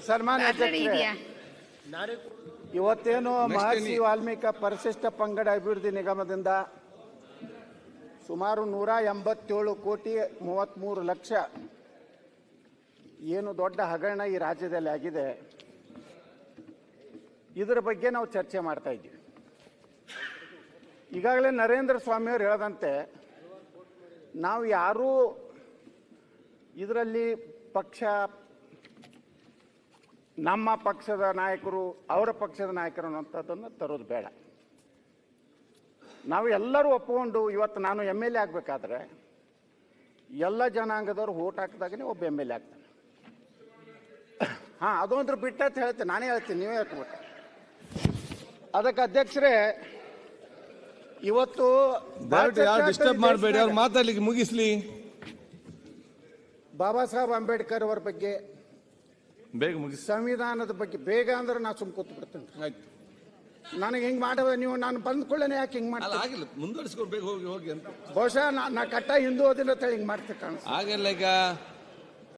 ಸನ್ಮಾನ್ಯ ರೆಡಿ ಅಧ್ಯಕ್ಷರೇ, ಇದೆಯಾ? ಇವತ್ತೇನು ಮಹರ್ಷಿ ವಾಲ್ಮೀಕಿ ಪರಿಶಿಷ್ಟ ಪಂಗಡ ಅಭಿವೃದ್ಧಿ ನಿಗಮದಿಂದ ಸುಮಾರು 187 ಕೋಟಿ 33 ಲಕ್ಷ ಏನು ದೊಡ್ಡ ಹಗರಣ ಈ ರಾಜ್ಯದಲ್ಲಿ ಆಗಿದೆ, ಇದರ ಬಗ್ಗೆ ನಾವು ಚರ್ಚೆ ಮಾಡ್ತಾ ಇದ್ದೀವಿ. ಈಗಾಗಲೇ ನರೇಂದ್ರ ಸ್ವಾಮಿಯವರು ಹೇಳದಂತೆ ನಾವು ಯಾರೂ ಇದರಲ್ಲಿ ಪಕ್ಷ, ನಮ್ಮ ಪಕ್ಷದ ನಾಯಕರು ಅವರ ಪಕ್ಷದ ನಾಯಕರು ಅನ್ನೋಂಥದ್ದನ್ನು ತರೋದು ಬೇಡ. ನಾವು ಎಲ್ಲರೂ ಒಪ್ಪಿಕೊಂಡು ಇವತ್ತು ನಾನು MLA ಆಗಬೇಕಾದ್ರೆ ಎಲ್ಲ ಜನಾಂಗದವ್ರು ಓಟ್ ಹಾಕಿದಾಗನೇ ಒಬ್ಬ MLA ಆಗ್ತಾನೆ. ಹಾಂ, ಅದೊಂದ್ರ ಬಿಟ್ಟಂತ ಹೇಳ್ತೇನೆ, ನಾನೇ ಹೇಳ್ತೀನಿ, ನೀವೇ ಹೇಳ್ಕೊಬೇಕು. ಅದಕ್ಕೆ ಅಧ್ಯಕ್ಷರೇ, ಇವತ್ತು ಡಿಸ್ಟರ್ಬ್ ಮಾಡಬೇಡಿ, ಅವ್ರು ಮಾತಾಡ್ಲಿಕ್ಕೆ ಮುಗಿಸ್ಲಿ. ಬಾಬಾ ಸಾಹೇಬ್ ಅಂಬೇಡ್ಕರ್ ಅವರ ಬಗ್ಗೆ, ಬೇಗ ಮುಗಿಸಿ. ಸಂವಿಧಾನದ ಬಗ್ಗೆ ಬೇಗ ಅಂದ್ರೆ ನಾ ಸುಮ್ ಕೂತ್ ಬಿಡ್ತೇನೆ. ಆಯ್ತು, ನನಗೆ ಹಿಂಗೆ ಮಾಡವ ನೀವು, ನಾನು ಬಂದ್ಕೊಳ್ಳೇನೆ ಯಾಕೆ ಹಿಂಗೆ ಅಲ್ಲ ಮಾಡ್ತೀನಿ? ಆಗಿಲ್ಲ, ಮುಂದುವರಿಸ್ಕೊಂಡು ಬೇಗ ಹೋಗಿ ಹೋಗಿ ಅಂತ. ಬಹುಶಃ ನಾ ಕಟ್ಟ ಹಿಂದೂ ಓದಿಲ್ಲ ಅಂತ ಹಿಂಗೆ ಮಾಡ್ತೀನಿ ಕಾಣಿಸ್ತು. ಆಗಿಲ್ಲ ಈಗ